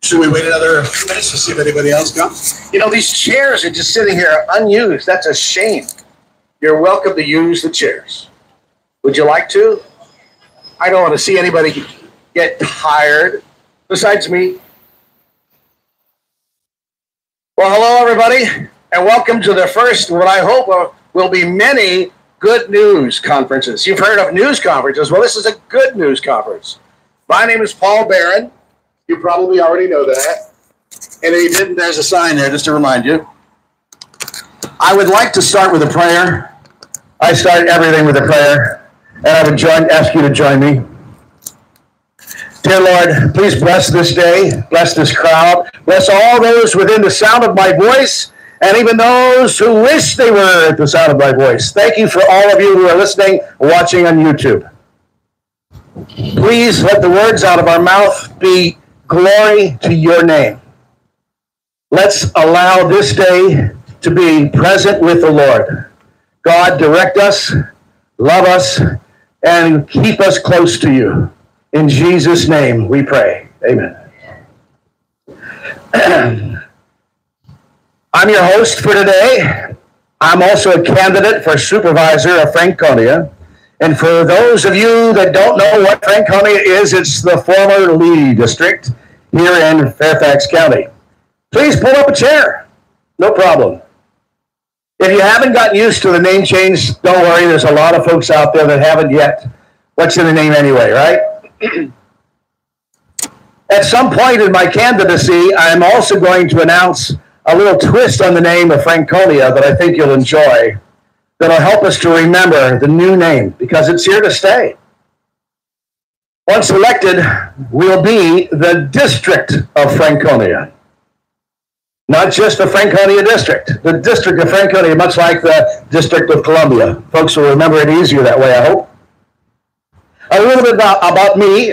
Should we wait another few minutes to see if anybody else comes? You know, these chairs are just sitting here unused. That's a shame. You're welcome to use the chairs. Would you like to? I don't want to see anybody get tired besides me. Well, hello, everybody, and welcome to the first, what I hope will be many good news conferences. You've heard of news conferences. Well, this is a good news conference. My name is Paul Beran. You probably already know that. And if you didn't, there's a sign there just to remind you. I would like to start with a prayer. I start everything with a prayer, and I would ask you to join me. Dear Lord, please bless this day, bless this crowd, bless all those within the sound of my voice, and even those who wish they were at the sound of my voice. Thank you for all of you who are listening or watching on YouTube. Please let the words out of our mouth be glory to your name. Let's allow this day to be present with the Lord. God, direct us, love us, and keep us close to you. In Jesus' name we pray. Amen. I'm your host for today. I'm also a candidate for Supervisor of Franconia. And for those of you that don't know what Franconia is, it's the former Lee district here in Fairfax County. Please pull up a chair. No problem. If you haven't gotten used to the name change, don't worry. There's a lot of folks out there that haven't yet. What's in the name anyway, right? At some point in my candidacy, I'm also going to announce a little twist on the name of Franconia that I think you'll enjoy, that'll help us to remember the new name, because it's here to stay. Once elected, we'll be the District of Franconia. Not just the Franconia District. The District of Franconia, much like the District of Columbia. Folks will remember it easier that way, I hope. A little bit about me.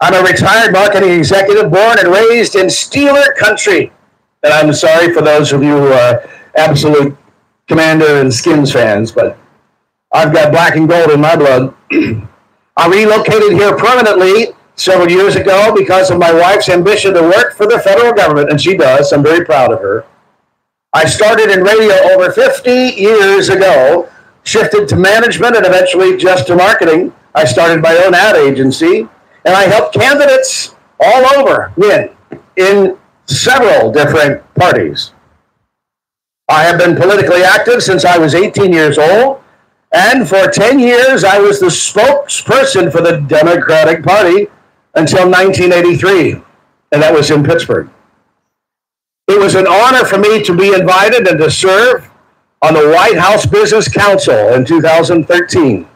I'm a retired marketing executive born and raised in Steeler country. And I'm sorry for those of you who are absolute Commander and Skins fans, but I've got black and gold in my blood. I relocated here permanently several years ago because of my wife's ambition to work for the federal government, and she does. I'm very proud of her. I started in radio over 50 years ago, shifted to management, and eventually just to marketing. I started my own ad agency, and I helped candidates all over win in several different parties. I have been politically active since I was 18 years old, and for 10 years I was the spokesperson for the Democratic Party until 1983, and that was in Pittsburgh. It was an honor for me to be invited and to serve on the White House Business Council in 2013.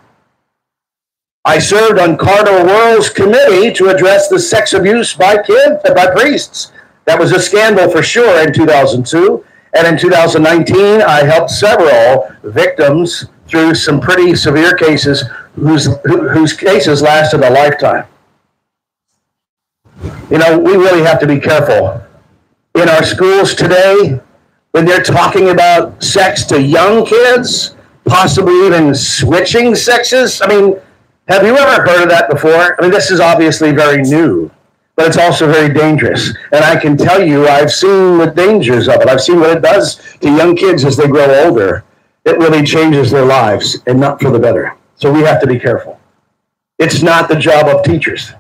I served on Cardinal Wuerl's committee to address the sex abuse by priests. That was a scandal for sure in 2002. And in 2019, I helped several victims through some pretty severe cases whose cases lasted a lifetime. You know, we really have to be careful. In our schools today, when they're talking about sex to young kids, possibly even switching sexes. I mean, have you ever heard of that before? I mean, this is obviously very new, but it's also very dangerous. And I can tell you, I've seen the dangers of it. I've seen what it does to young kids as they grow older. It really changes their lives, and not for the better. So we have to be careful. It's not the job of teachers.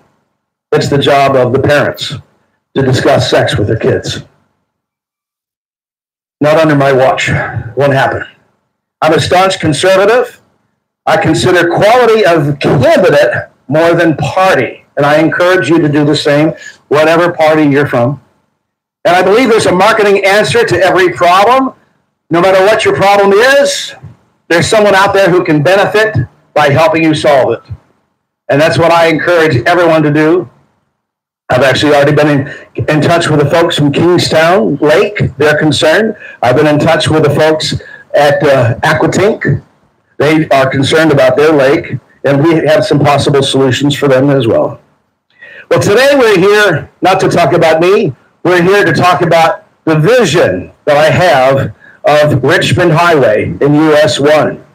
It's the job of the parents to discuss sex with their kids. Not under my watch. Won't happen. I'm a staunch conservative. I consider quality of candidate more than party. And I encourage you to do the same, whatever party you're from. And I believe there's a marketing answer to every problem. No matter what your problem is, there's someone out there who can benefit by helping you solve it. And that's what I encourage everyone to do. I've actually already been in touch with the folks from Kingstown Lake. They're concerned. I've been in touch with the folks at Aquatink. They are concerned about their lake, and we have some possible solutions for them as well. Well, today we're here not to talk about me. We're here to talk about the vision that I have of Richmond Hwy in US 1.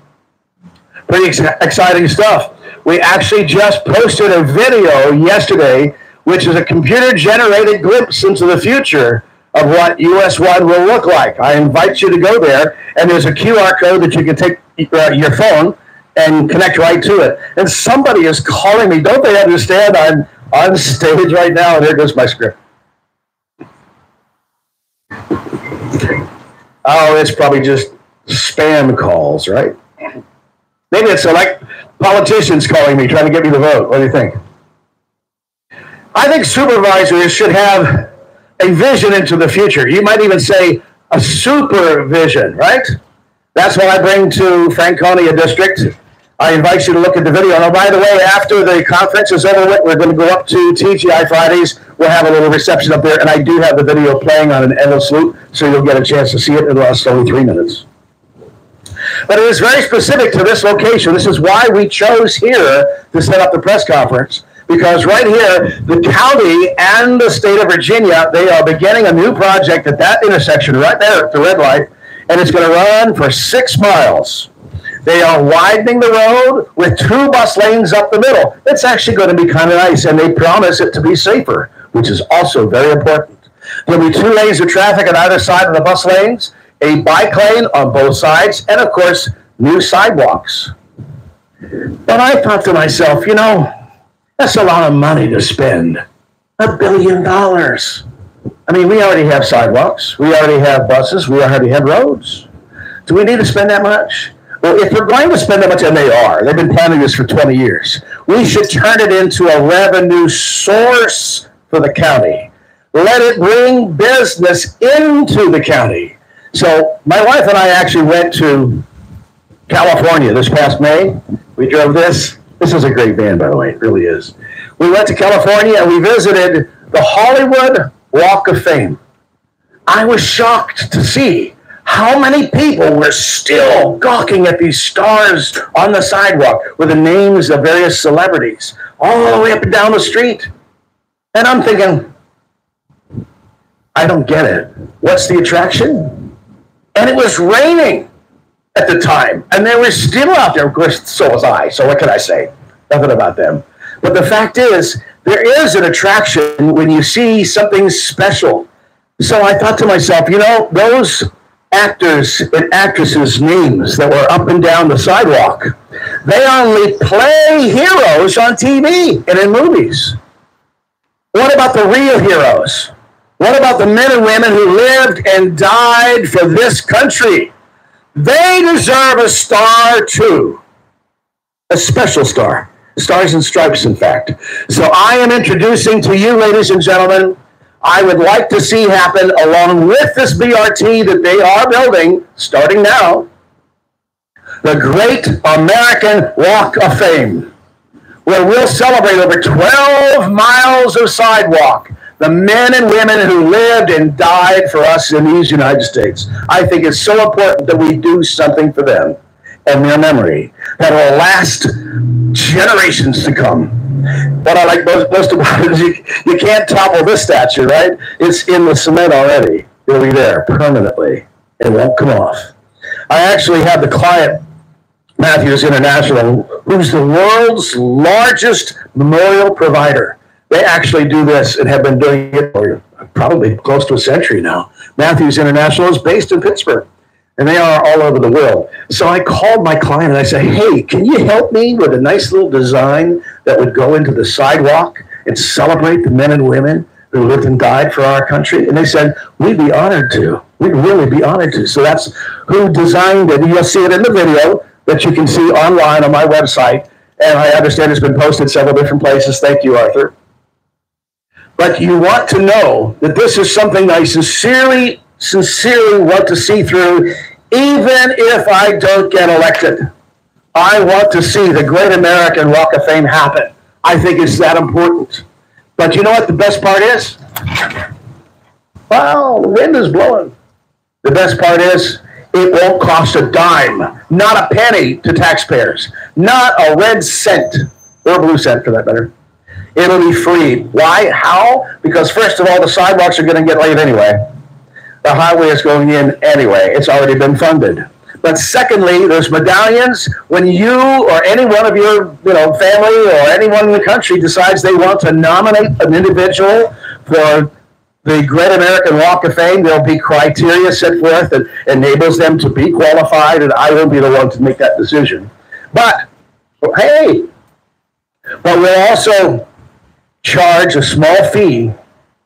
Pretty exciting stuff. We actually just posted a video yesterday which is a computer-generated glimpse into the future of what US 1 will look like. I invite you to go there, and there's a QR code that you can take your phone and connect right to it. And somebody is calling me. Don't they understand I'm on stage right now? And there goes my script. Oh, it's probably just spam calls, right? Maybe it's like politicians calling me, trying to get me to vote. What do you think? I think supervisors should have a vision into the future. You might even say a supervision, right? That's what I bring to Franconia District. I invite you to look at the video. And oh, by the way, after the conference is over with, we're going to go up to TGI Fridays. We'll have a little reception up there, and I do have the video playing on an endless loop, so you'll get a chance to see it. It'll last only 3 minutes. But it is very specific to this location. This is why we chose here to set up the press conference, because right here, the county and the state of Virginia, they are beginning a new project at that intersection right there at the red light, and it's going to run for 6 miles. They are widening the road with 2 bus lanes up the middle. It's actually going to be kind of nice, and they promise it to be safer, which is also very important. There'll be 2 lanes of traffic on either side of the bus lanes, a bike lane on both sides, and of course, new sidewalks. But I thought to myself, you know, that's a lot of money to spend. $1 billion. I mean, we already have sidewalks. We already have buses. We already have roads. Do we need to spend that much? Well, if we're going to spend that much, and they are, they've been planning this for 20 years, we should turn it into a revenue source for the county. Let it bring business into the county. So my wife and I actually went to California this past May. We drove this. This is a great van, by the way. It really is. We went to California and we visited the Hollywood Walk of Fame. I was shocked to see how many people were still gawking at these stars on the sidewalk with the names of various celebrities all the way up and down the street. And I'm thinking, I don't get it. What's the attraction? And it was raining at the time, and they were still out there. Of course, so was I, so what can I say? Nothing about them. But the fact is, there is an attraction when you see something special. So I thought to myself, you know, those actors and actresses' names that were up and down the sidewalk, they only play heroes on TV and in movies. What about the real heroes? What about the men and women who lived and died for this country? They deserve a star too. A special star. Stars and stripes, in fact. So I am introducing to you, ladies and gentlemen, I would like to see happen along with this BRT that they are building, starting now, the Great American Walk of Fame, where we'll celebrate over 12 miles of sidewalk, the men and women who lived and died for us in these United States. I think it's so important that we do something for them and their memory that will last generations to come. What I like most about it is you can't topple this statue, right? It's in the cement already. It'll be there permanently. It won't come off. I actually have the client, Matthews International, who's the world's largest memorial provider. They actually do this and have been doing it for probably close to a century now. Matthews International is based in Pittsburgh, and they are all over the world. So I called my client and I said, hey, can you help me with a nice little design that would go into the sidewalk and celebrate the men and women who lived and died for our country? And they said, we'd be honored to. We'd really be honored to. So that's who designed it. And you'll see it in the video that you can see online on my website. And I understand it's been posted several different places. Thank you, Arthur. But you want to know that this is something I sincerely want to see through, even if I don't get elected. I want to see the Great American Walk of Fame happen. I think it's that important. But you know what the best part is? Well, the wind is blowing. The best part is it won't cost a dime, not a penny to taxpayers, not a red cent, or a blue cent for that matter. It'll be free. Why? How? Because first of all, the sidewalks are going to get laid anyway. The highway is going in anyway. It's already been funded. But secondly, those medallions, when you or any one of your family or anyone in the country decides they want to nominate an individual for the Great American Walk of Fame, there'll be criteria set forth that enables them to be qualified, and I won't be the one to make that decision. But, hey, we'll also charge a small fee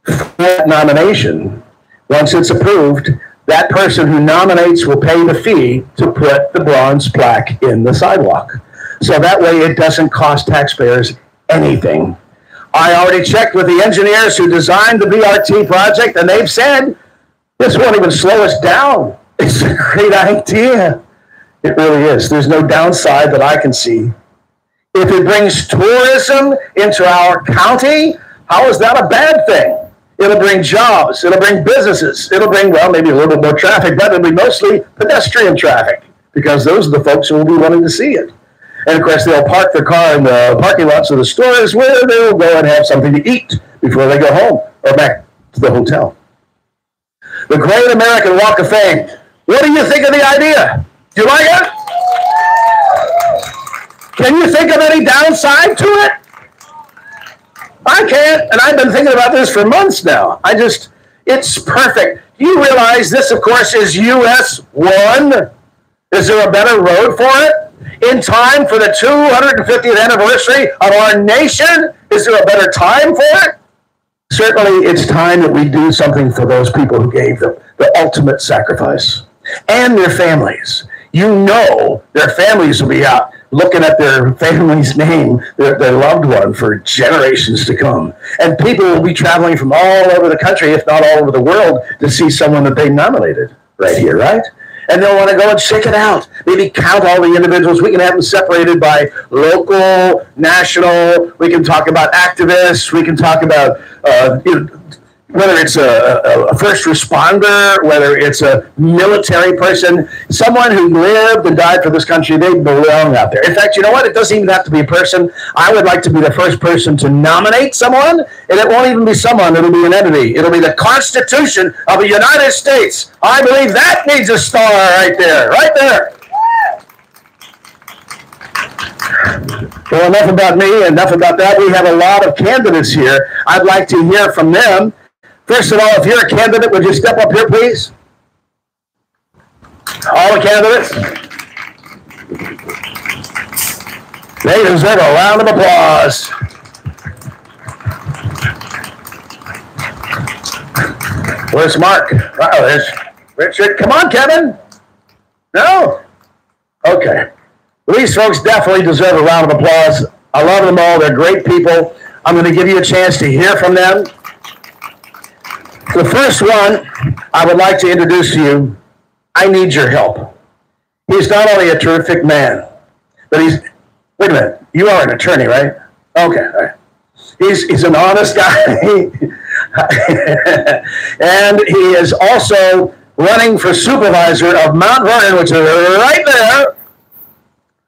for that nomination. Once it's approved, that person who nominates will pay the fee to put the bronze plaque in the sidewalk. So that way it doesn't cost taxpayers anything. I already checked with the engineers who designed the BRT project, and they've said this won't even slow us down. It's a great idea. It really is. There's no downside that I can see. If it brings tourism into our county, how is that a bad thing? It'll bring jobs, it'll bring businesses, it'll bring, well, maybe a little bit more traffic, but it'll be mostly pedestrian traffic, because those are the folks who will be wanting to see it. And of course, they'll park their car in the parking lots of the stores where they'll go and have something to eat before they go home or back to the hotel. The Great American Walk of Fame. What do you think of the idea? Do you like it? Can you think of any downside to it? I can't, and I've been thinking about this for months now. It's perfect. Do you realize this, of course, is US 1? Is there a better road for it? In time for the 250th anniversary of our nation? Is there a better time for it? Certainly, it's time that we do something for those people who gave the ultimate sacrifice. And their families. You know their families will be out looking at their family's name, their loved one, for generations to come. And people will be traveling from all over the country, if not all over the world, to see someone that they nominated right here, right? And they'll want to go and check it out. Maybe count all the individuals. We can have them separated by local, national. We can talk about activists. We can talk about whether it's a first responder, whether it's a military person, someone who lived and died for this country. They belong out there. In fact, you know what? It doesn't even have to be a person. I would like to be the first person to nominate someone, and it won't even be someone. It'll be an entity. It'll be the Constitution of the United States. I believe that needs a star right there, right there. Well, enough about me, enough about that. We have a lot of candidates here. I'd like to hear from them. First of all, if you're a candidate, would you step up here, please? All the candidates? They deserve a round of applause. Where's Mark? Oh, there's Richard. Come on, Kevin. No? Okay. These folks definitely deserve a round of applause. I love them all. They're great people. I'm going to give you a chance to hear from them. The first one I would like to introduce to you, I need your help. He's not only a terrific man, but wait a minute, you are an attorney, right? Okay, all right. He's an honest guy. And he is also running for Supervisor of Mt. Vernon, which is right there.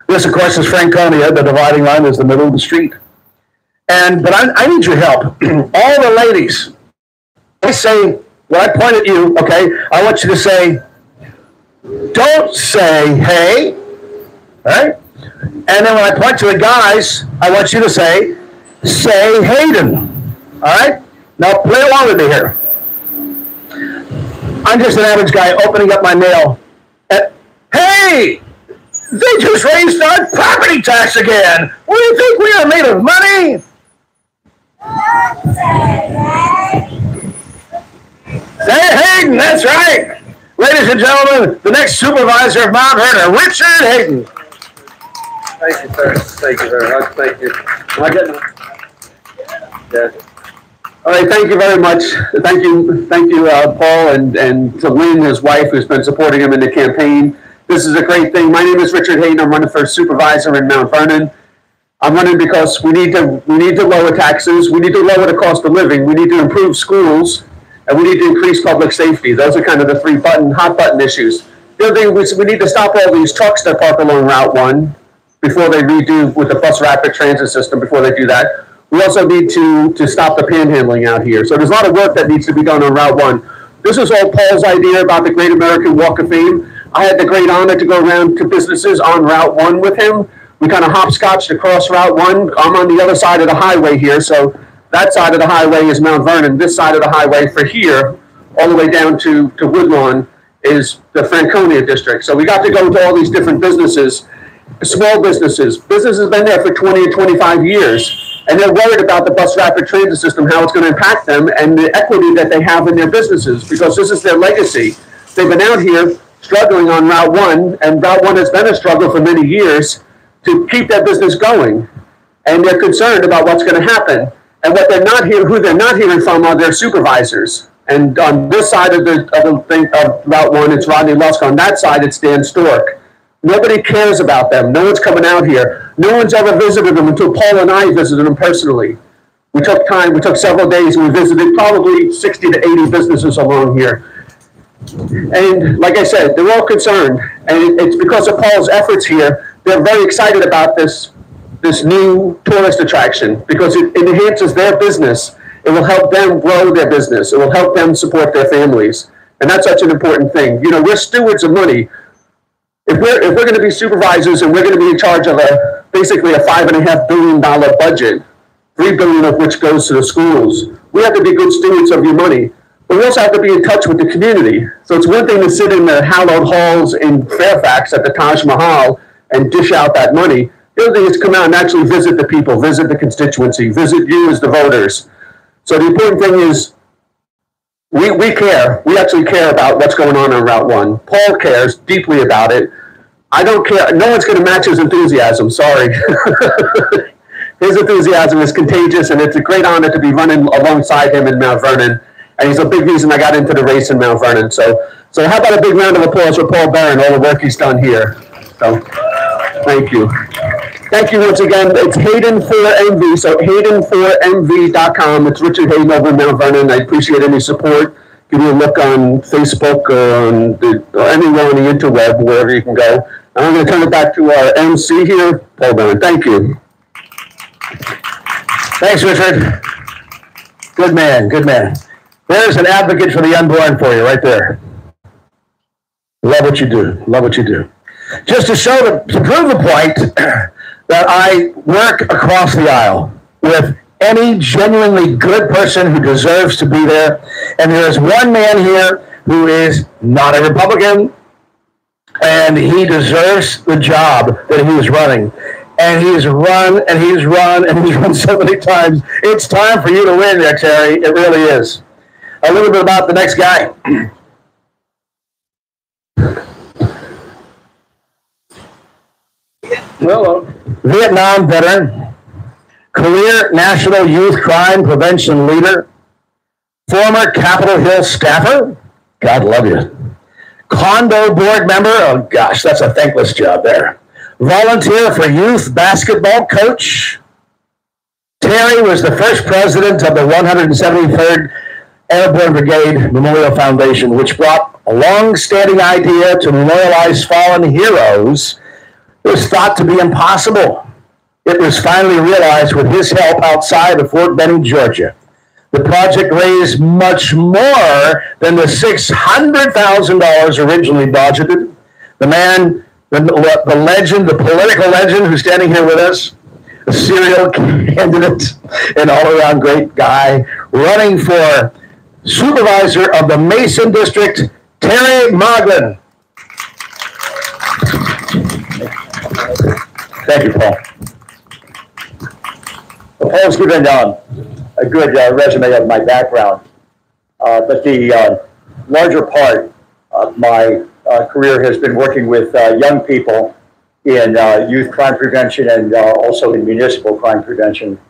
This, of course, is Franconia. The dividing line is the middle of the street. But I need your help. All the ladies, I say, when I point at you, okay, I want you to say, don't say, hey, all right? And then when I point to the guys, I want you to say Hayden, all right? Now play along with me here. I'm just an average guy opening up my mail. Hey, they just raised our property tax again. What do you think we are made of money? Say Hayden, that's right. Ladies and gentlemen, the next Supervisor of Mt. Vernon, Richard Hayden. Thank you, sir. Thank you very much. Thank you. Am I getting it? Yes. All right, thank you very much. Thank you, Paul, and to Lynn, his wife, who's been supporting him in the campaign. This is a great thing. My name is Richard Hayden. I'm running for Supervisor in Mt. Vernon. I'm running because we need to lower taxes. We need to lower the cost of living. We need to improve schools. And we need to increase public safety. Those are kind of the three hot button issues. The other thing is we need to stop all these trucks that park along Route 1 before they redo with the bus rapid transit system, before they do that. We also need to stop the panhandling out here. So there's a lot of work that needs to be done on Route 1. This is all Paul's idea about the Great American Walk of Fame. I had the great honor to go around to businesses on Route 1 with him. We kind of hopscotched across Route 1. I'm on the other side of the highway here, so that side of the highway is Mount Vernon. This side of the highway for here, all the way down to Woodlawn, is the Franconia District. So we got to go to all these different businesses, small businesses. Business has been there for 20 or 25 years, and they're worried about the bus rapid transit system, how it's going to impact them, and the equity that they have in their businesses, because this is their legacy. They've been out here struggling on Route 1, and Route 1 has been a struggle for many years to keep their business going. And they're concerned about what's going to happen. And what they're not hearing, who they're not hearing from are their supervisors. And on this side of Route 1, it's Rodney Lusk. On that side, it's Dan Stork. Nobody cares about them. No one's coming out here. No one's ever visited them until Paul and I visited them personally. We took time. We took several days, and we visited probably 60 to 80 businesses along here. And like I said, they're all concerned. And it's because of Paul's efforts here. They're very excited about this new tourist attraction because it enhances their business. It will help them grow their business. It will help them support their families. And that's such an important thing. You know, we're stewards of money. If we're going to be supervisors and we're going to be in charge of basically a $5.5 billion budget, $3 billion of which goes to the schools, we have to be good stewards of your money. But we also have to be in touch with the community. So it's one thing to sit in the hallowed halls in Fairfax at the Taj Mahal and dish out that money. The other thing is to come out and actually visit the people, visit the constituency, visit you as the voters. So the important thing is we care. We actually care about what's going on Route 1. Paul cares deeply about it. I don't care. No one's going to match his enthusiasm. Sorry. His enthusiasm is contagious, and it's a great honor to be running alongside him in Mount Vernon. And he's a big reason I got into the race in Mount Vernon. So how about a big round of applause for Paul Beran, all the work he's done here. So thank you. Thank you once again. It's Hayden for MV, so hayden4mv.com. It's Richard Hayden over in Mount Vernon. I appreciate any support. Give me a look on Facebook or anywhere on the interweb, wherever you can go. And I'm going to turn it back to our MC here, Paul Beran. Thank you. Thanks, Richard. Good man, good man. There's an advocate for the unborn for you right there. Love what you do. Love what you do. Just to prove the point that I work across the aisle with any genuinely good person who deserves to be there. And there is one man here who is not a Republican, and he deserves the job that he is running. And he's run, and he's run, and he's run so many times. It's time for you to win, Rex Harry. It really is. A little bit about the next guy. Well, Vietnam veteran, career National Youth Crime Prevention leader, former Capitol Hill staffer, God love you, condo board member, oh gosh, that's a thankless job there, volunteer for youth basketball coach. Terry was the first president of the 173rd Airborne Brigade Memorial Foundation, which brought a long-standing idea to memorialize fallen heroes. It was thought to be impossible. It was finally realized with his help outside of Fort Benning, Georgia. The project raised much more than the $600,000 originally budgeted. The man, the legend, the political legend who's standing here with us, a serial candidate, an all-around great guy, running for Supervisor of the Mason District, Terry Moglin. Thank you, Paul. Well, Paul's given a good resume of my background, but the larger part of my career has been working with young people in youth crime prevention and also in municipal crime prevention.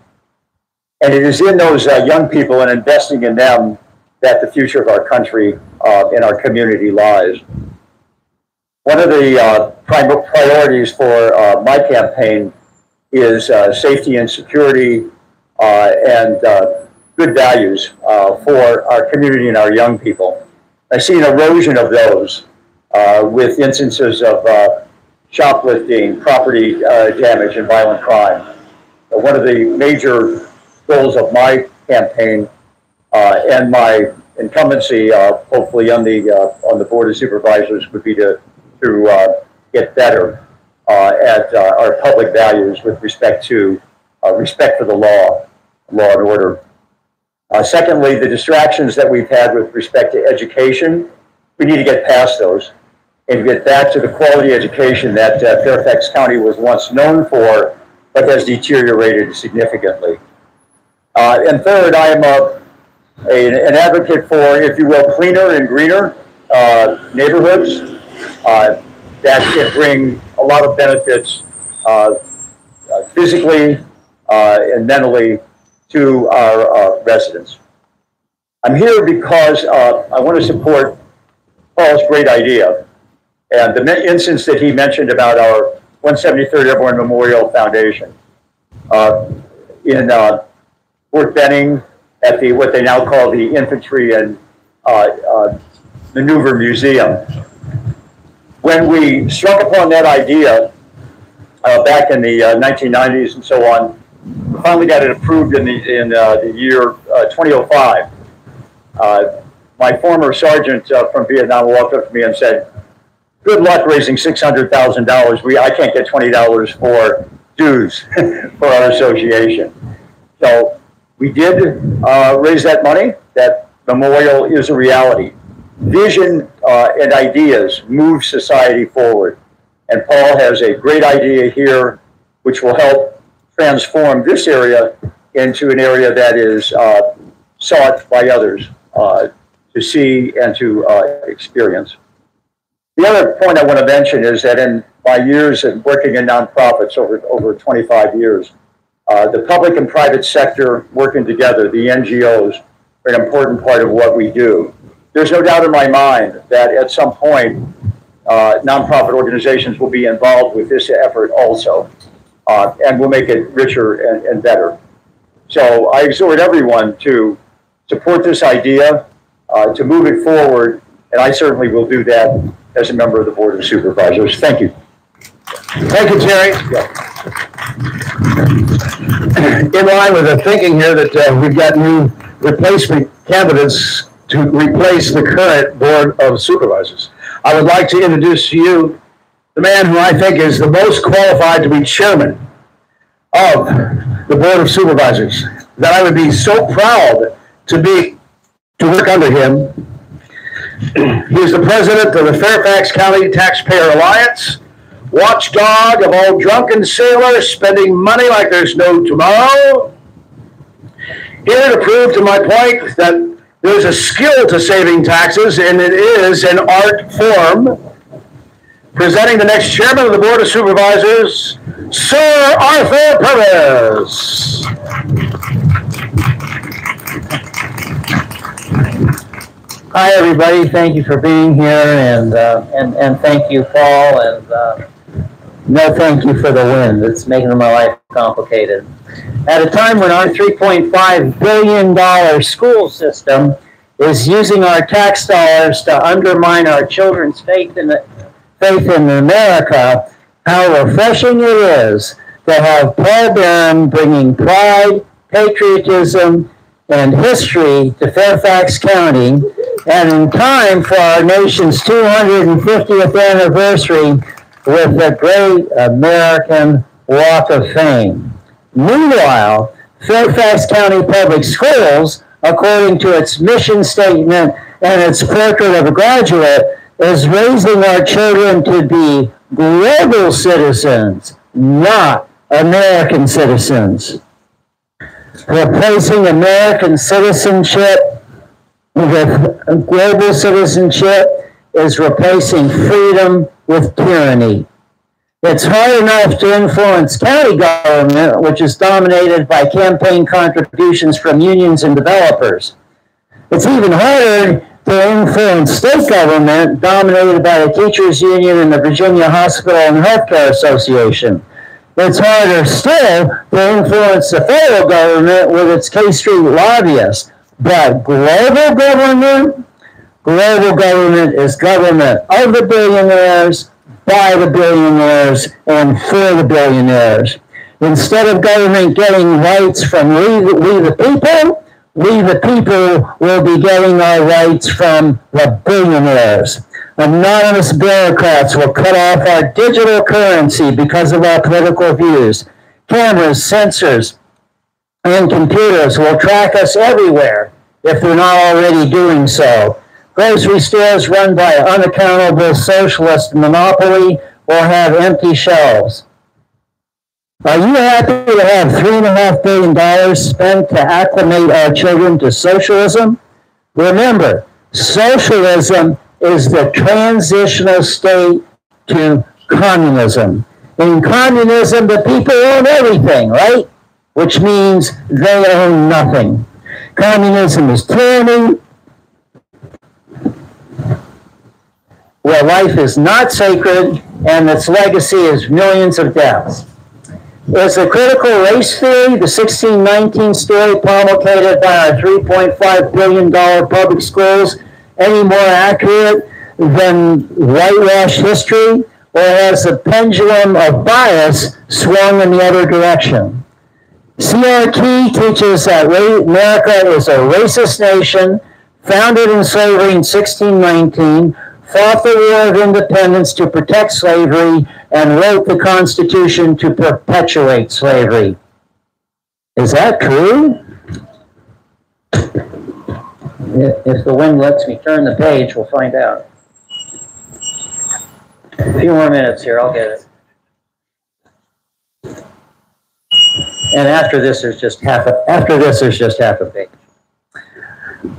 And it is in those young people and investing in them that the future of our country and our community lies. One of the priorities for my campaign is safety and security and good values for our community and our young people. I see an erosion of those with instances of shoplifting, property damage, and violent crime. One of the major goals of my campaign and my incumbency, hopefully on the Board of Supervisors, would be to to get better at our public values with respect to respect for the law and order. Secondly, the distractions that we've had with respect to education, we need to get past those and get back to the quality education that Fairfax County was once known for, but has deteriorated significantly. And third, I am an advocate for, if you will, cleaner and greener neighborhoods that can bring a lot of benefits physically and mentally to our residents. I'm here because I want to support Paul's great idea and the instance that he mentioned about our 173rd Airborne Memorial Foundation in Fort Benning at the what they now call the Infantry and Maneuver Museum. When we struck upon that idea back in the 1990s and so on, we finally got it approved in the year 2005. My former sergeant from Vietnam walked up to me and said, "Good luck raising $600,000. I can't get $20 for dues for our association." So we did raise that money. That memorial is a reality. Vision and ideas move society forward. And Paul has a great idea here, which will help transform this area into an area that is sought by others to see and to experience. The other point I want to mention is that in my years of working in nonprofits over 25 years, the public and private sector working together, the NGOs, are an important part of what we do. There's no doubt in my mind that at some point, nonprofit organizations will be involved with this effort also, and will make it richer and better. So I exhort everyone to support this idea, to move it forward, and I certainly will do that as a member of the Board of Supervisors. Thank you. Thank you, Terry. In line with the thinking here that we've got new replacement candidates to replace the current Board of Supervisors, I would like to introduce to you the man who I think is the most qualified to be chairman of the Board of Supervisors, that I would be so proud to work under him. He is the president of the Fairfax County Taxpayer Alliance, watchdog of all drunken sailors spending money like there's no tomorrow. Here to prove to my point that there's a skill to saving taxes, and it is an art form. Presenting the next chairman of the Board of Supervisors, Sir Arthur Perez. Hi, everybody. Thank you for being here, and thank you, Paul, and no thank you for the wind. It's making my life complicated. At a time when our $3.5 billion school system is using our tax dollars to undermine our children's faith in America, how refreshing it is to have Paul Beran bringing pride, patriotism, and history to Fairfax County, and in time for our nation's 250th anniversary with the Great American Walk of Fame. Meanwhile, Fairfax County Public Schools, according to its mission statement and its portrait of a graduate, is raising our children to be global citizens, not American citizens. Replacing American citizenship with global citizenship is replacing freedom with tyranny. It's hard enough to influence county government, which is dominated by campaign contributions from unions and developers. It's even harder to influence state government, dominated by the teachers union and the Virginia Hospital and Healthcare Association. It's harder still to influence the federal government with its K Street lobbyists. But global government is government of the billionaires, by the billionaires, and for the billionaires. Instead of government getting rights from we the people will be getting our rights from the billionaires. Anonymous bureaucrats will cut off our digital currency because of our political views. Cameras, sensors, and computers will track us everywhere if they're not already doing so. Grocery stores run by unaccountable socialist monopoly will have empty shelves. Are you happy to have $3.5 billion spent to acclimate our children to socialism? Remember, socialism is the transitional state to communism. In communism, the people own everything, right? Which means they own nothing. Communism is tyranny, where life is not sacred and its legacy is millions of deaths. Is the critical race theory, the 1619 story promulgated by our $3.5 billion public schools, any more accurate than whitewashed history, or has the pendulum of bias swung in the other direction? CRT teaches that America is a racist nation, founded in slavery in 1619, fought the War of Independence to protect slavery, and wrote the Constitution to perpetuate slavery. Is that true? If the wind lets me turn the page, we'll find out. A few more minutes here, I'll get it. And after this, there's just half a page.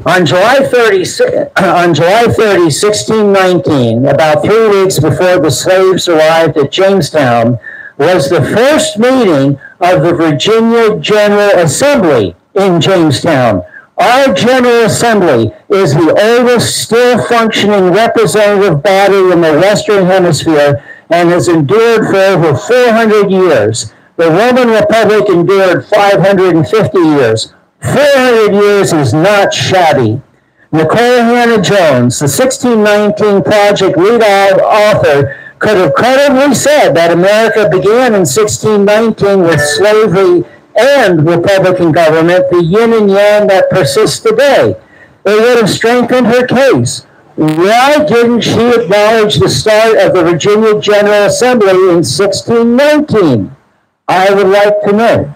On July 30, 1619, about 3 weeks before the slaves arrived at Jamestown, was the first meeting of the Virginia General Assembly in Jamestown. Our General Assembly is the oldest still functioning representative body in the Western Hemisphere and has endured for over 400 years. The Roman Republic endured 550 years. 400 years is not shabby. Nicole Hannah-Jones, the 1619 project lead author, could have credibly said that America began in 1619 with slavery and Republican government, the yin and yang that persists today. It would have strengthened her case. Why didn't she acknowledge the start of the Virginia General Assembly in 1619? I would like to know.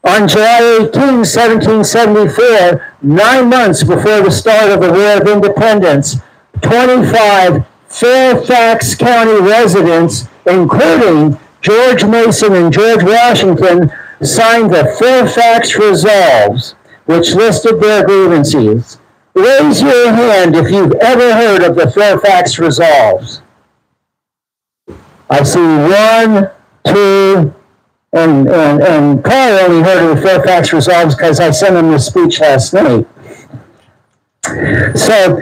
On July 18, 1774, 9 months before the start of the War of Independence, 25 Fairfax County residents, including George Mason and George Washington, signed the Fairfax Resolves, which listed their grievances. Raise your hand if you've ever heard of the Fairfax Resolves. I see 1, 2, and Paul only heard of the Fairfax Resolves because I sent him the speech last night. So,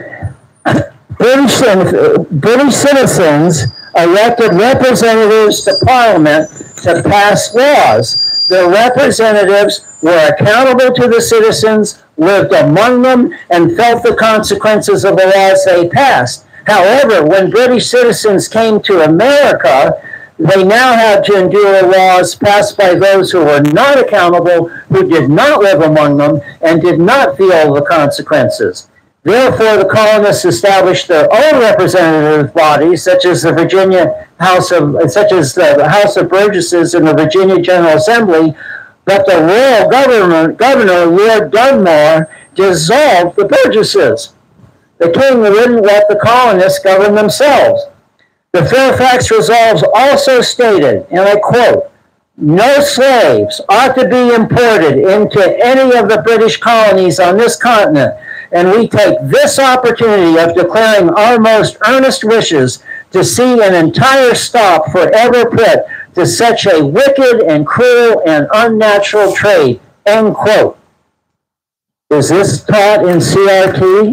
British citizens elected representatives to Parliament to pass laws. The representatives were accountable to the citizens, lived among them, and felt the consequences of the laws they passed. However, when British citizens came to America, they now had to endure laws passed by those who were not accountable, who did not live among them, and did not feel the consequences. Therefore, the colonists established their own representative bodies, such as the House of Burgesses and the Virginia General Assembly, but the royal governor, Lord Dunmore, dissolved the Burgesses. The king wouldn't let the colonists govern themselves. The Fairfax Resolves also stated, and I quote, "No slaves ought to be imported into any of the British colonies on this continent, and we take this opportunity of declaring our most earnest wishes to see an entire stop forever put to such a wicked and cruel and unnatural trade," end quote. Is this taught in CRT?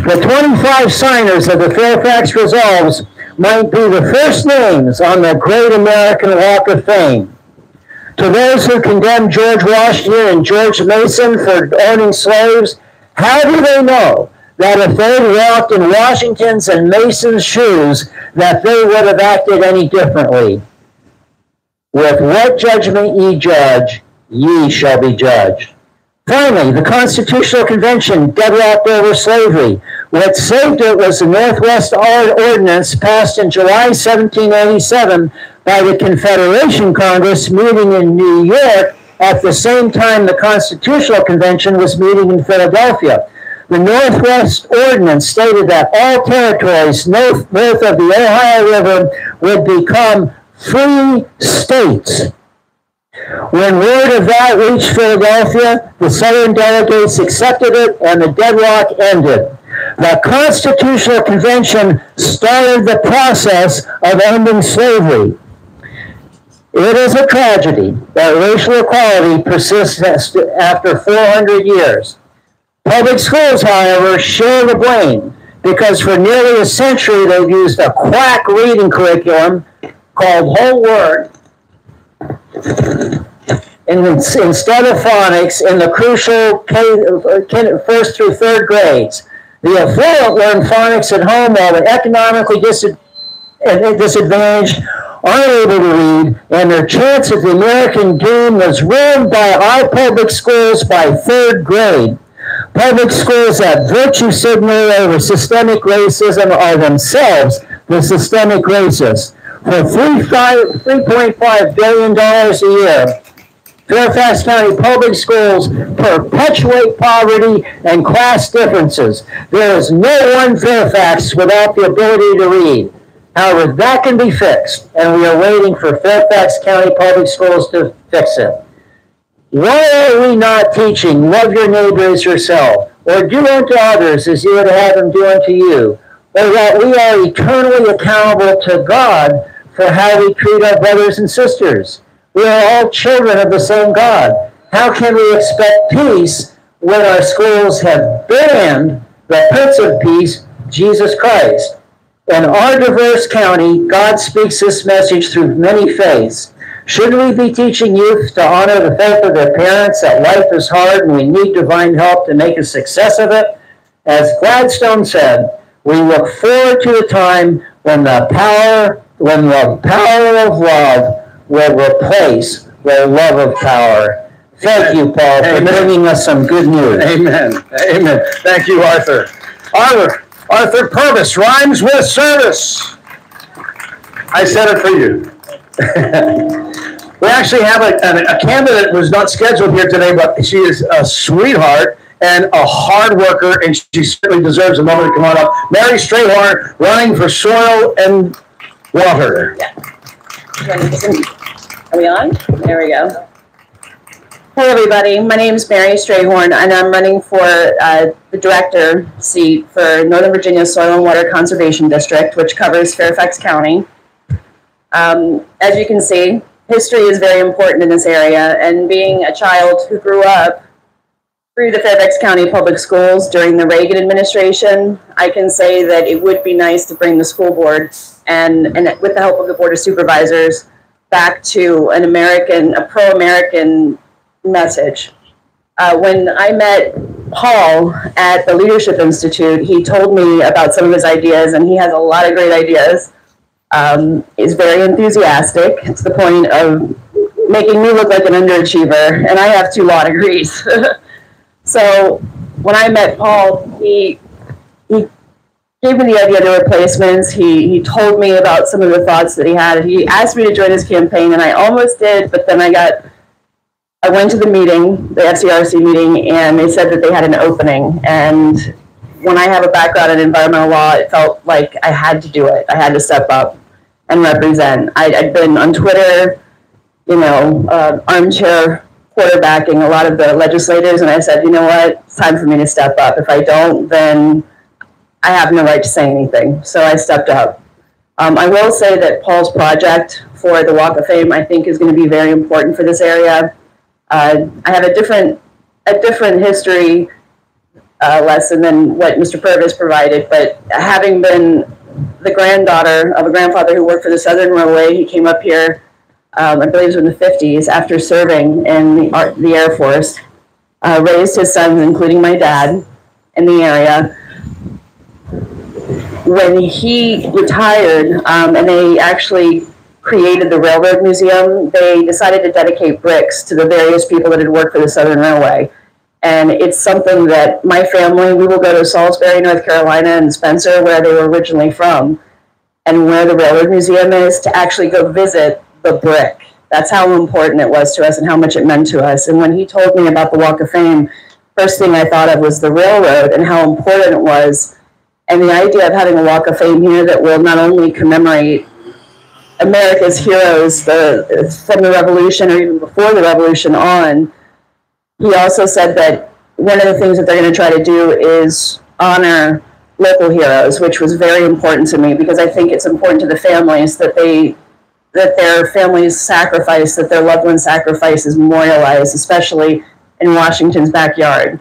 The 25 signers of the Fairfax Resolves might be the first names on the Great American Walk of Fame. To those who condemn George Washington and George Mason for owning slaves, how do they know that if they walked in Washington's and Mason's shoes, that they would have acted any differently? With what judgment ye judge, ye shall be judged. Finally, the Constitutional Convention deadlocked over slavery. What saved it was the Northwest Ordinance passed in July 1787 by the Confederation Congress meeting in New York at the same time the Constitutional Convention was meeting in Philadelphia. The Northwest Ordinance stated that all territories north of the Ohio River would become free states. When word of that reached Philadelphia, the Southern delegates accepted it and the deadlock ended. The Constitutional Convention started the process of ending slavery. It is a tragedy that racial equality persists after 400 years. Public schools, however, share the blame because for nearly a century they've used a quack reading curriculum called Whole Word instead of phonics in the crucial first through third grades. The affluent learn phonics at home while the economically disadvantaged aren't able to read, and their chance at the American dream was ruined by our public schools by third grade. Public schools that virtue signal over systemic racism are themselves the systemic racists. For $3.5 billion a year, Fairfax County public schools perpetuate poverty and class differences. There is no one Fairfax without the ability to read. However, that can be fixed, and we are waiting for Fairfax County public schools to fix it. Why are we not teaching love your neighbor as yourself, or do unto others as you would have them do unto you, or that we are eternally accountable to God for how we treat our brothers and sisters? We are all children of the same God. How can we expect peace when our schools have banned the Prince of Peace, Jesus Christ? In our diverse county, God speaks this message through many faiths. Shouldn't we be teaching youth to honor the faith of their parents, that life is hard and we need divine help to make a success of it? As Gladstone said, we look forward to a time when the power of love will replace the love of power. Thank you, Paul, for bringing us some good news. Amen. Amen. Thank you, Arthur. Arthur Purvis, rhymes with service. I said it for you. We actually have a candidate who was not scheduled here today, but she is a sweetheart and a hard worker, and she certainly deserves a moment to come on up. Mary Strayhorn, running for soil and water. Yeah. Are we on? There we go. Hello, everybody. My name is Mary Strayhorn, and I'm running for the director seat for Northern Virginia Soil and Water Conservation District, which covers Fairfax County. As you can see, history is very important in this area, and being a child who grew up through the Fairfax County Public Schools during the Reagan administration, I can say that it would be nice to bring the school board and with the help of the Board of Supervisors back to a pro-American message. When I met Paul at the Leadership Institute, he told me about some of his ideas, and he has a lot of great ideas. He's very enthusiastic to the point of making me look like an underachiever, and I have 2 law degrees. So when I met Paul, he gave me the idea of the replacements. He told me about some of the thoughts that he had. He asked me to join his campaign, and I almost did, but then I went to the meeting, the FCRC meeting, and they said that they had an opening. And when I have a background in environmental law, it felt like I had to do it. I had to step up and represent. I'd been on Twitter, armchair quarterbacking a lot of the legislators, and I said, you know what, it's time for me to step up. If I don't, then I have no right to say anything. So I stepped up. I will say that Paul's project for the Walk of Fame, I think, is going to be very important for this area. I have a different history lesson than what Mr. Purvis provided, but having been the granddaughter of a grandfather who worked for the Southern Railway, he came up here, I believe it was in the 50s, after serving in the Air Force, raised his sons, including my dad, in the area. When he retired, and they actually created the Railroad Museum, they decided to dedicate bricks to the various people that had worked for the Southern Railway. And it's something that my family, we will go to Salisbury, North Carolina, and Spencer, where they were originally from, and where the Railroad Museum is, to actually go visit the brick. That's how important it was to us and how much it meant to us. And when he told me about the Walk of Fame, first thing I thought of was the railroad and how important it was. And the idea of having a Walk of Fame here that will not only commemorate America's heroes from the Revolution or even before the Revolution on. He also said that one of the things that they're going to try to do is honor local heroes, which was very important to me, because I think it's important to the families that their families' sacrifice, that their loved ones' sacrifice is memorialized, especially in Washington's backyard,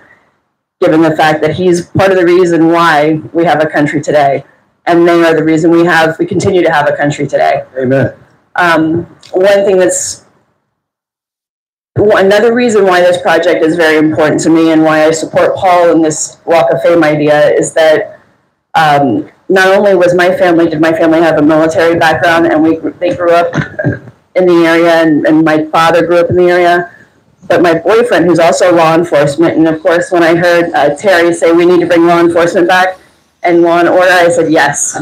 given the fact that he's part of the reason why we have a country today. And they are the reason we continue to have a country today. Amen. Another reason why this project is very important to me and why I support Paul in this Walk of Fame idea is that not only did my family have a military background, and they grew up in the area, and my father grew up in the area, but my boyfriend, who's also law enforcement, and of course when I heard Terry say we need to bring law enforcement back and law and order, I said yes.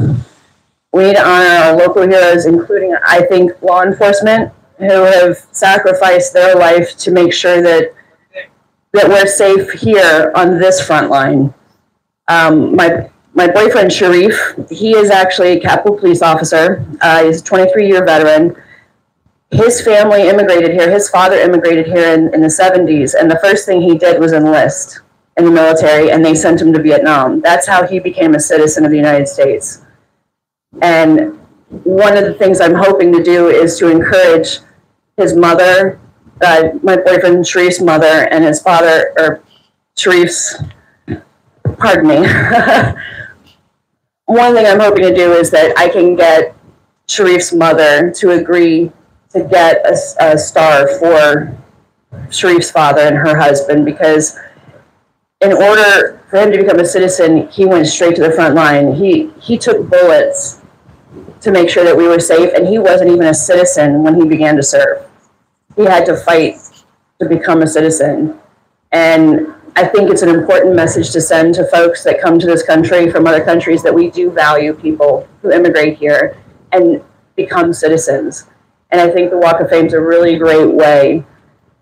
We need to honor our local heroes, including, I think, law enforcement, who have sacrificed their life to make sure that we're safe here on this front line. My boyfriend, Sharif, he is actually a Capitol Police officer. He's a 23-year veteran. His family immigrated here. His father immigrated here in the 70s, and the first thing he did was enlist in the military, and they sent him to Vietnam. That's how he became a citizen of the United States. And one of the things I'm hoping to do is to encourage his mother, my boyfriend Sharif's mother, and his father, or Sharif's, pardon me. One thing I'm hoping to do is that I can get Sharif's mother to agree to get a star for Sharif's father and her husband, because in order for him to become a citizen, he went straight to the front line. He took bullets to make sure that we were safe, and he wasn't even a citizen when he began to serve. He had to fight to become a citizen. And I think it's an important message to send to folks that come to this country from other countries, that we do value people who immigrate here and become citizens. And I think the Walk of Fame is a really great way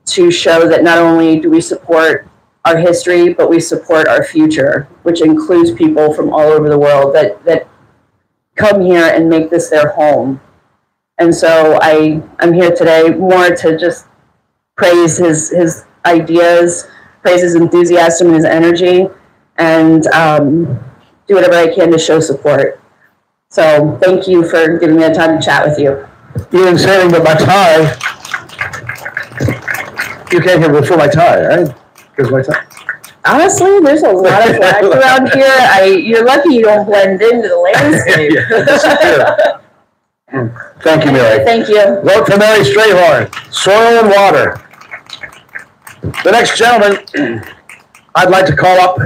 to show that not only do we support our history, but we support our future, which includes people from all over the world that come here and make this their home. And so I'm here today more to just praise his ideas, praise his enthusiasm and his energy, and do whatever I can to show support. So thank you for giving me the time to chat with you. You didn't say anything but my tie. You can't hear before my tie, right? Because my tie. Honestly, there's a lot of flags around here. You're lucky you don't blend into the landscape. Thank you, Mary. Thank you. Vote for Mary Strayhorn, Soil and Water. The next gentleman I'd like to call up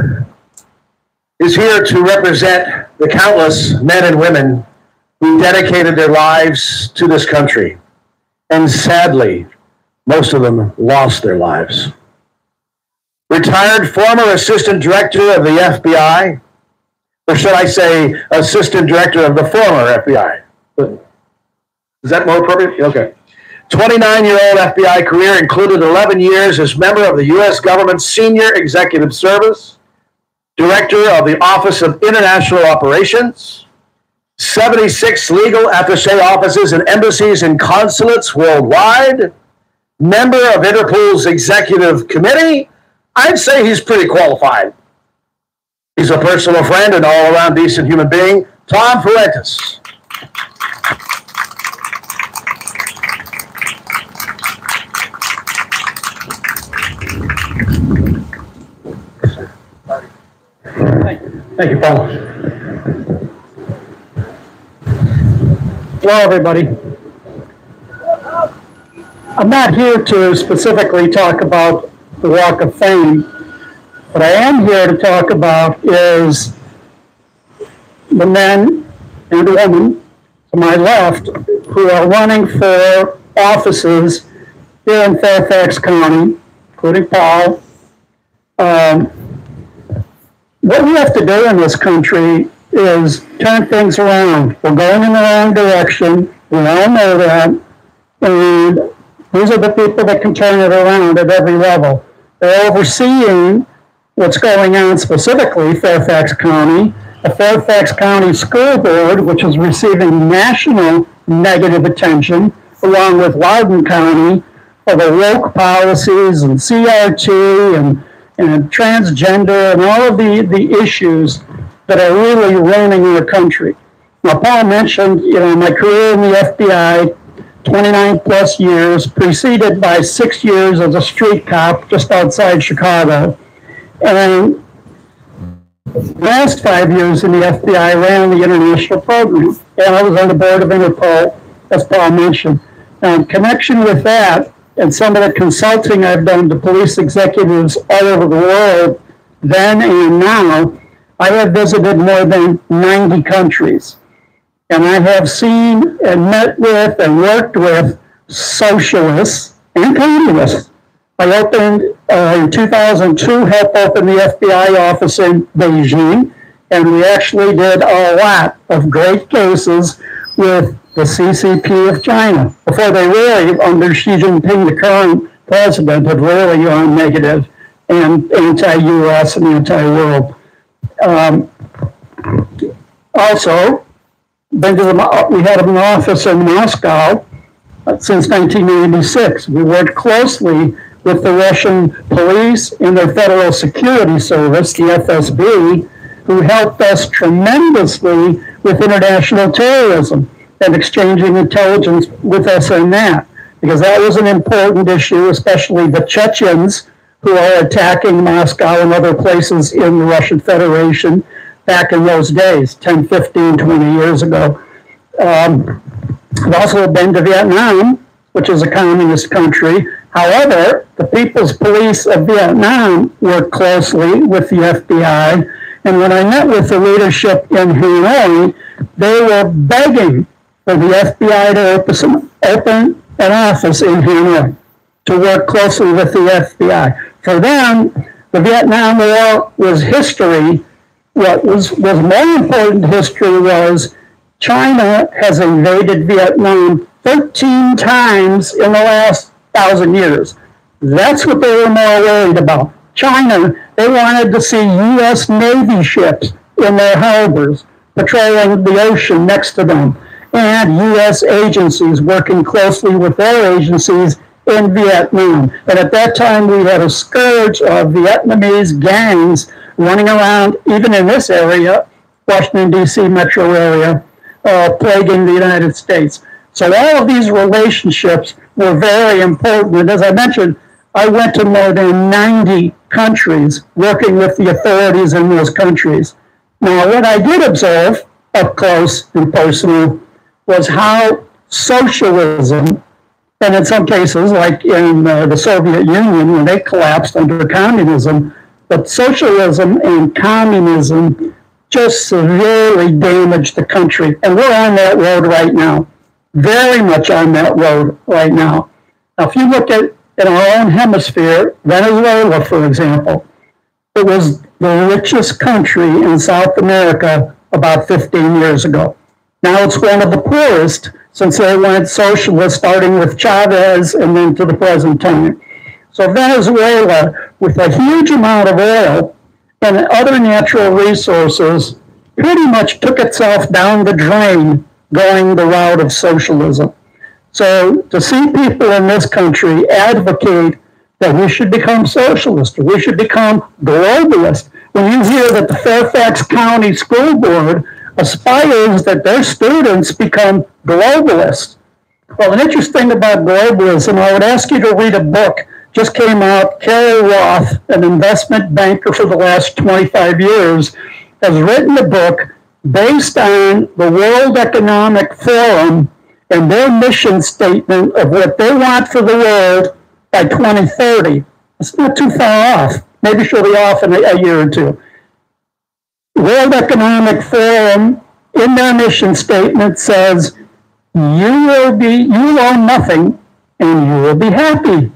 is here to represent the countless men and women who dedicated their lives to this country. And sadly, most of them lost their lives. Retired former Assistant Director of the FBI, or should I say Assistant Director of the former FBI? Is that more appropriate? Okay. 29-year-old FBI career included 11 years as member of the U.S. government's Senior Executive Service, Director of the Office of International Operations, 76 legal attaché offices and embassies and consulates worldwide, member of Interpol's Executive Committee. I'd say he's pretty qualified. He's a personal friend and all-around decent human being, Tom Fuentes. Thank you, Paul. Hello, everybody. I'm not here to specifically talk about the Walk of Fame. What I am here to talk about is the men and women to my left who are running for offices here in Fairfax County, including Paul, What we have to do in this country is turn things around. We're going in the wrong direction. We all know that. And these are the people that can turn it around at every level. They're overseeing what's going on, specifically Fairfax County. The Fairfax County School Board, which is receiving national negative attention, along with Loudoun County, for the woke policies and CRT and transgender and all of the issues that are really ruining our country. Now, Paul mentioned, my career in the FBI, 29 plus years, preceded by 6 years as a street cop just outside Chicago. And the last 5 years in the FBI, I ran the international program, and I was on the board of Interpol, as Paul mentioned. Now, in connection with that, and some of the consulting I've done to police executives all over the world, then and now, I have visited more than 90 countries. And I have seen and met with and worked with socialists and communists. I opened, in 2002, helped open the FBI office in Beijing, and we actually did a lot of great cases with the CCP of China, before they really, under Xi Jinping, the current president, had really gone negative and anti-US and anti-world. Also, we had an office in Moscow since 1996. We worked closely with the Russian police and their Federal Security Service, the FSB, who helped us tremendously with international terrorism and exchanging intelligence with us on that, because that was an important issue, especially the Chechens who are attacking Moscow and other places in the Russian Federation back in those days, 10, 15, 20 years ago. I've also been to Vietnam, which is a communist country. However, the People's Police of Vietnam worked closely with the FBI, and when I met with the leadership in Hanoi, they were begging for the FBI to open an office in Hanoi to work closely with the FBI. For them, the Vietnam War was history. What was more important history was China has invaded Vietnam 13 times in the last 1,000 years. That's what they were more worried about. China, they wanted to see U.S. Navy ships in their harbors, patrolling the ocean next to them, and U.S. agencies working closely with their agencies in Vietnam. And at that time, we had a scourge of Vietnamese gangs running around, even in this area, Washington, D.C. metro area, plaguing the United States. So all of these relationships were very important. And as I mentioned, I went to more than 90 countries working with the authorities in those countries. Now, what I did observe up close and personal was how socialism, and in some cases, like in the Soviet Union, when they collapsed under communism, but socialism and communism just severely damaged the country. And we're on that road right now, very much on that road right now. Now, if you look at in our own hemisphere, Venezuela, for example, it was the richest country in South America about 15 years ago. Now it's one of the poorest since they went socialist, starting with Chavez and then to the present time. So Venezuela, with a huge amount of oil and other natural resources, pretty much took itself down the drain going the route of socialism. So to see people in this country advocate that we should become socialist, or we should become globalist, when you hear that the Fairfax County School Board aspires that their students become globalists. Well, an interesting about globalism, I would ask you to read a book, just came out. Carol Roth, an investment banker for the last 25 years, has written a book based on the World Economic Forum and their mission statement of what they want for the world by 2030. It's not too far off. Maybe she'll be off in a year or two. World Economic Forum, in their mission statement, says, you will own nothing and you will be happy.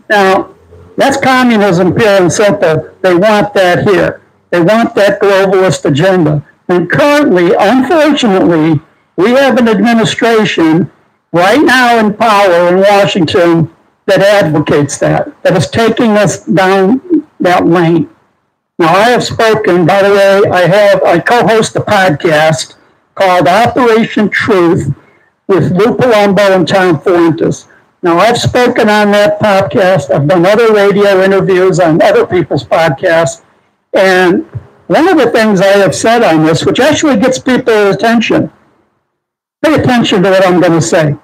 Now, That's communism, pure and simple. They want that here. They want that globalist agenda. And currently, unfortunately, we have an administration right now in power in Washington that advocates that is taking us down that lane. Now, I have spoken, by the way, I co-host a podcast called Operation Truth with Lou Palumbo and Tom Fuentes. Now, I've spoken on that podcast. I've done other radio interviews on other people's podcasts. And one of the things I have said on this, which actually gets people's attention, pay attention to what I'm going to say.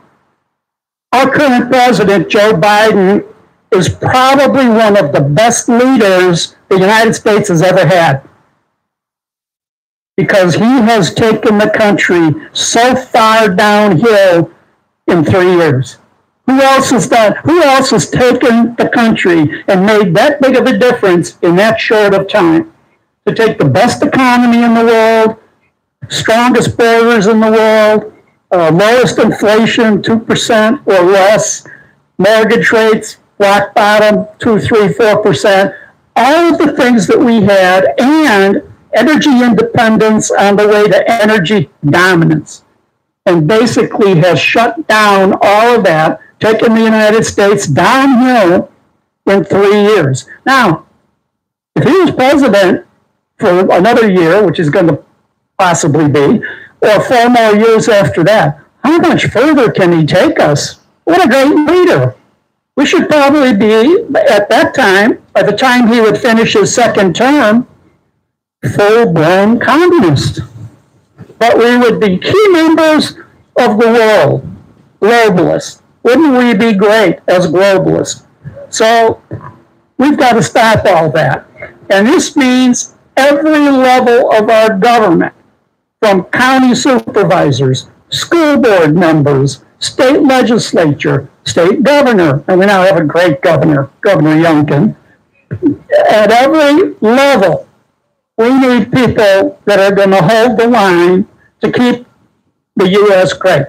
Our current president, Joe Biden, is probably one of the best leaders the United States has ever had, because he has taken the country so far downhill in 3 years. Who else has taken the country and made that big of a difference in that short of time? To take the best economy in the world, strongest borders in the world, lowest inflation, 2% or less, mortgage rates, rock bottom, 2, 3, 4%, all of the things that we had, and energy independence on the way to energy dominance, and basically has shut down all of that, taken the United States downhill in 3 years. Now, if he was president for another year, which is going to possibly be, or 4 more years after that, how much further can he take us? What a great leader. We should probably be, at that time, by the time he would finish his second term, full-blown communist. But we would be key members of the world, globalists. Wouldn't we be great as globalists? So we've got to stop all that. And this means every level of our government, from county supervisors, school board members, state legislature, state governor, and we now have a great governor, Governor Youngkin. At every level, we need people that are going to hold the line to keep the U.S. great.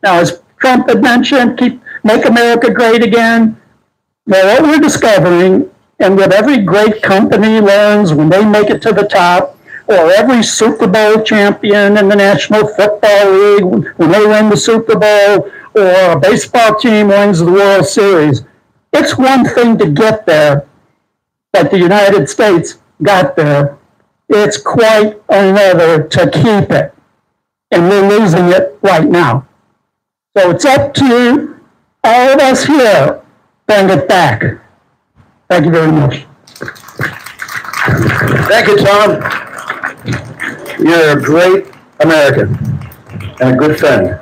Now, as Trump had mentioned, make America great again. Well, what we're discovering, and what every great company learns when they make it to the top, or every Super Bowl champion in the National Football League when they win the Super Bowl, or a baseball team wins the World Series, it's one thing to get there, but the United States got there. It's quite another to keep it, and we're losing it right now. So it's up to all of us here, bring it back. Thank you very much. Thank you, Tom. You're a great American and a good friend.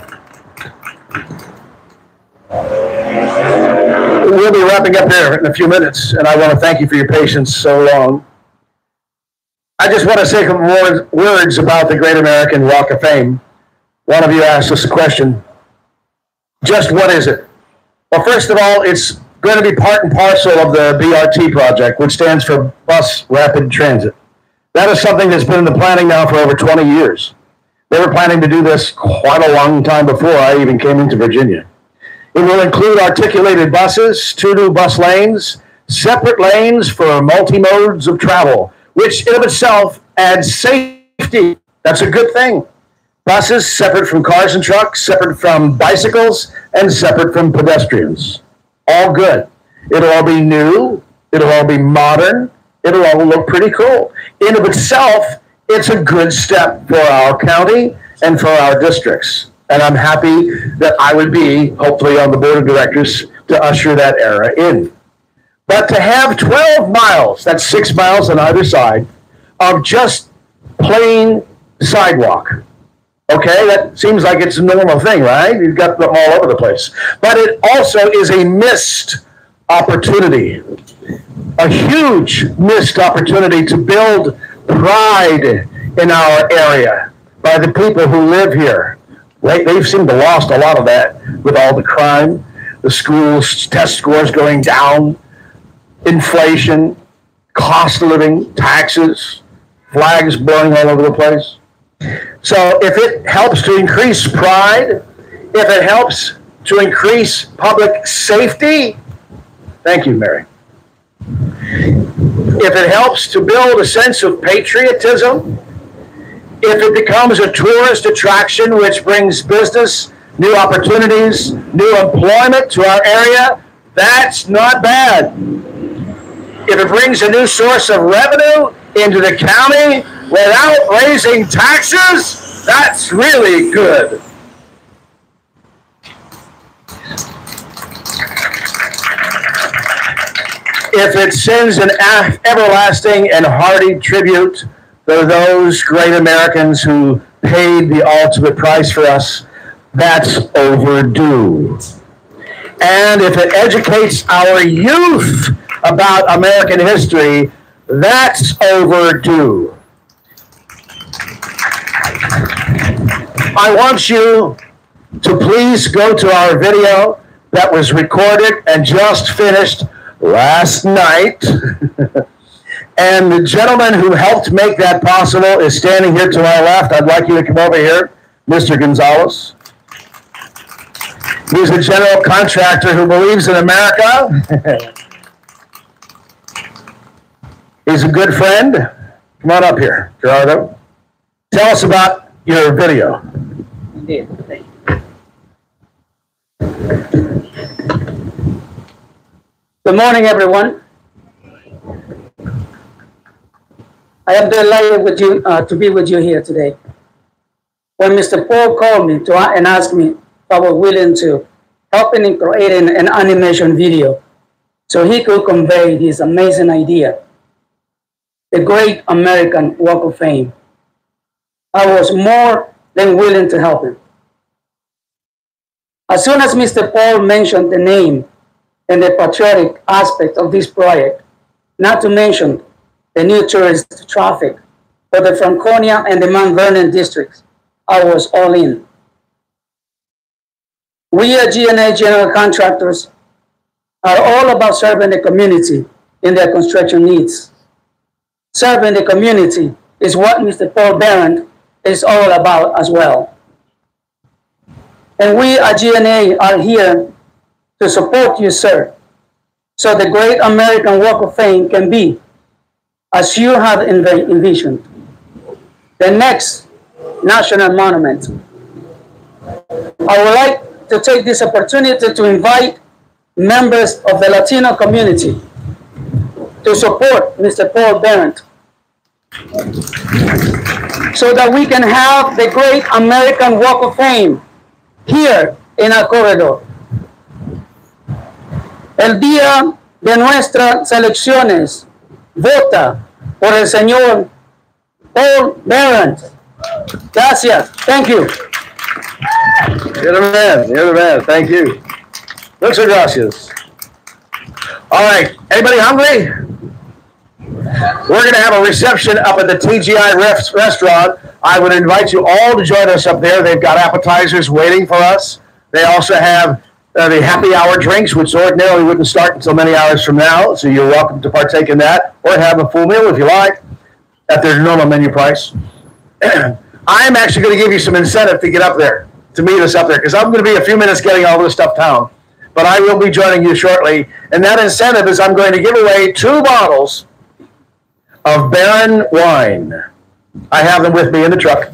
We'll be wrapping up here in a few minutes, and I want to thank you for your patience so long. I just want to say some more words about the Great American Walk of Fame. One of you asked us a question. Just what is it? Well, first of all, it's going to be part and parcel of the BRT project, which stands for Bus Rapid Transit. That is something that's been in the planning now for over 20 years. They were planning to do this quite a long time before I even came into Virginia. It will include articulated buses, 2 new bus lanes, separate lanes for multi-modes of travel, which in of itself adds safety. That's a good thing. Buses separate from cars and trucks, separate from bicycles, and separate from pedestrians. All good. It'll all be new. It'll all be modern. It'll all look pretty cool. In of itself, it's a good step for our county and for our districts. And I'm happy that I would be, hopefully, on the board of directors to usher that era in. But to have 12 miles, that's 6 miles on either side, of just plain sidewalk. Okay, that seems like it's a normal thing, right? You've got them all over the place. But it also is a missed opportunity, a huge missed opportunity to build pride in our area by the people who live here. They've seemed to lost a lot of that with all the crime, the schools' test scores going down, inflation, cost of living, taxes, flags blowing all over the place. So if it helps to increase pride, if it helps to increase public safety, thank you, Mary. if it helps to build a sense of patriotism, if it becomes a tourist attraction which brings business, new opportunities, new employment to our area, that's not bad. If it brings a new source of revenue into the county without raising taxes, that's really good. If it sends an everlasting and hearty tribute to those great Americans who paid the ultimate price for us, that's overdue. And if it educates our youth about American history, that's overdue. I want you to please go to our video that was recorded and just finished last night. And the gentleman who helped make that possible is standing here to my left. I'd like you to come over here, Mr. Gonzalez. He's a general contractor who believes in America. He's a good friend. Come on up here, Gerardo. Tell us about your video. Thank you. Good morning, everyone. I am delighted with you to be with you here today. When Mr. Paul called me and asked me if I was willing to help in creating an animation video so he could convey his amazing idea, the Great American Walk of Fame, I was more than willing to help him. As soon as Mr. Paul mentioned the name and the patriotic aspect of this project, not to mention the new tourist traffic for the Franconia and the Mount Vernon districts, I was all in. We at G&A General Contractors are all about serving the community in their construction needs. Serving the community is what Mr. Paul Beran is all about as well. And we at G&A are here to support you, sir, so the Great American Walk of Fame can be, as you have envisioned, the next national monument. I would like to take this opportunity to invite members of the Latino community to support Mr. Paul Beran so that we can have the Great American Walk of Fame here in our corredor. El día de nuestras elecciones, vota por el señor Paul Beran. Gracias. Thank you. You're the man. You're the man. Thank you. Muchas gracias. All right. Anybody hungry? We're going to have a reception up at the TGI restaurant. I would invite you all to join us up there. They've got appetizers waiting for us. They also have the happy hour drinks, which ordinarily wouldn't start until many hours from now. So you're welcome to partake in that or have a full meal if you like at their normal menu price. I'm actually going to give you some incentive to get up there, to meet us up there, because I'm going to be a few minutes getting all this stuff down. But I will be joining you shortly. And that incentive is I'm going to give away 2 bottles of Baron wine. I have them with me in the truck.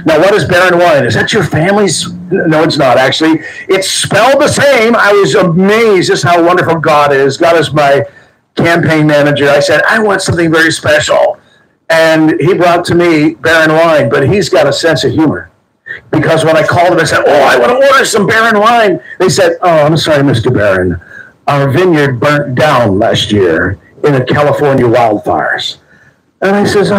Now, what is Baron wine? Is that your family's? No, it's not, actually. It's spelled the same. I was amazed just how wonderful God is. God is my campaign manager. I said, I want something very special. And he brought to me Baron wine, but he's got a sense of humor. Because when I called him and said, oh, I want to order some Baron wine, they said, oh, I'm sorry, Mr. Baron. Our vineyard burnt down last year in the California wildfires. And I says,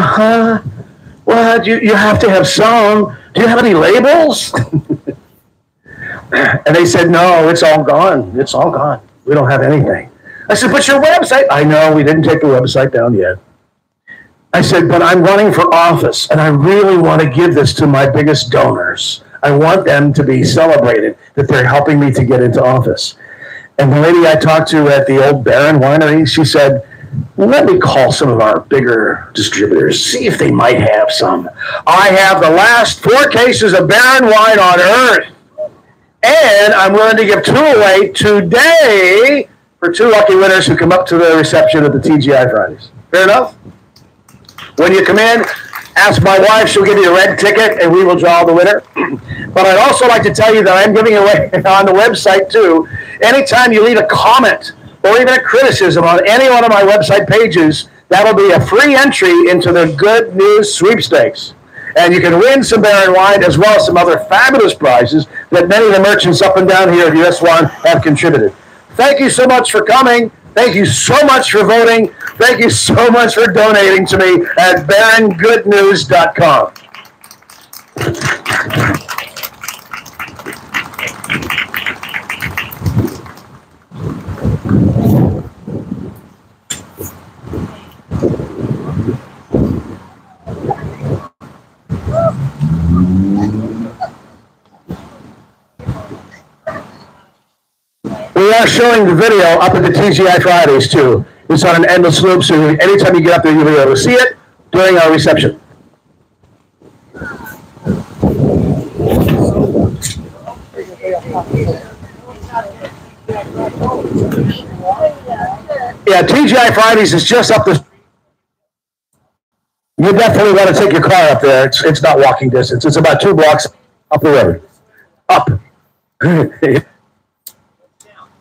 well, you have to have some. Do you have any labels? And they said, no, it's all gone. It's all gone. We don't have anything. I said, but your website? I know, we didn't take the website down yet. I said, but I'm running for office, and I really want to give this to my biggest donors. I want them to be celebrated that they're helping me to get into office. And the lady I talked to at the old Baron Winery, she said, let me call some of our bigger distributors, see if they might have some. I have the last 4 cases of Baron wine on earth, and I'm willing to give 2 away today for 2 lucky winners who come up to the reception at the TGI Fridays. Fair enough? When you come in, ask my wife, she'll give you a red ticket and we will draw the winner. But I'd also like to tell you that I'm giving away on the website too, anytime you leave a comment or even a criticism on any one of my website pages, that'll be a free entry into the Good News Sweepstakes. And you can win some Baron wine as well as some other fabulous prizes that many of the merchants up and down here at US One have contributed. Thank you so much for coming. Thank you so much for voting. Thank you so much for donating to me at barongoodnews.com. We are showing the video up at the TGI Fridays too. It's on an endless loop, so anytime you get up there, you'll be able to see it during our reception. Yeah, TGI Fridays is just up the. You definitely want to take your car up there. It's not walking distance. It's about 2 blocks up the road. Up.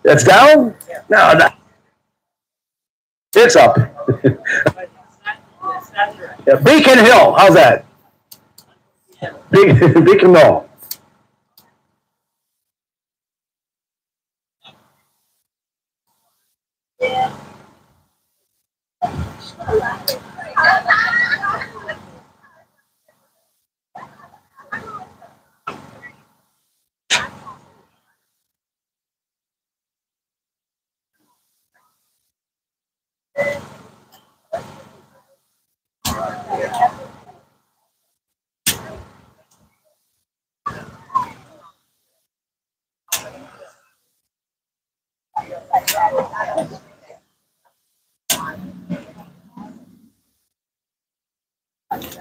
That's down? No, no. It's up. Yeah, Beacon Hill. How's that? Beacon Hill.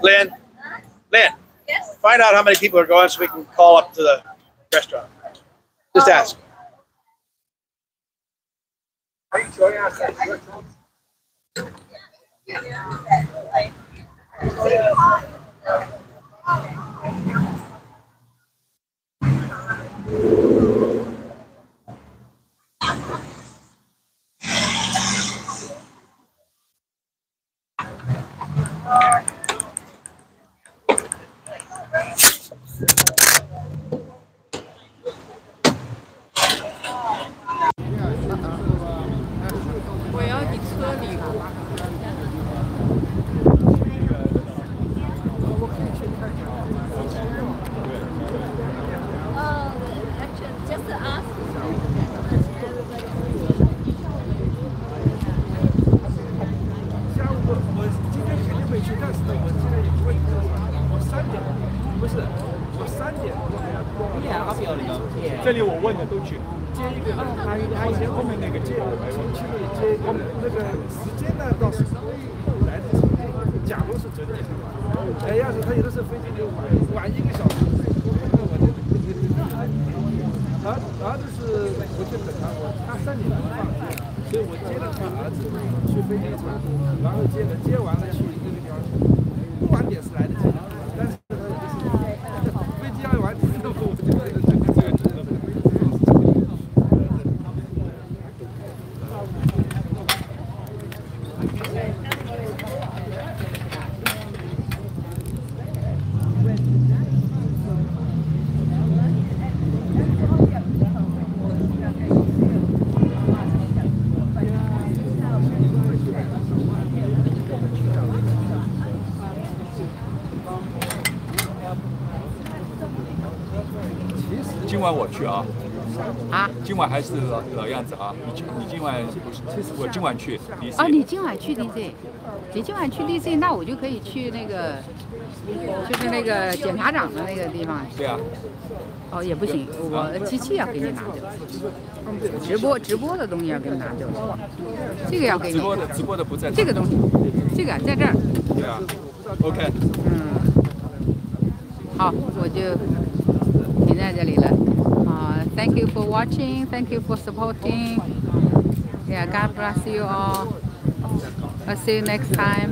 Lynn, yes? Find out how many people are going so we can call up to the restaurant. Just ask.今晚我去啊，今晚还是老样子啊。你今晚，我今晚去 DC。哦，你今晚去 DC， 你今晚去 DC， 那我就可以去那个，就是那个检察长的那个地方。对啊。哦，也不行，我机器要给你拿走，直播的东西要给你拿走，这个要给你。直播的不在。这个东西，这个在这儿。对啊。OK。好，我就停在这里了。Thank you for watching. Thank you for supporting. Yeah, God bless you all. I'll see you next time.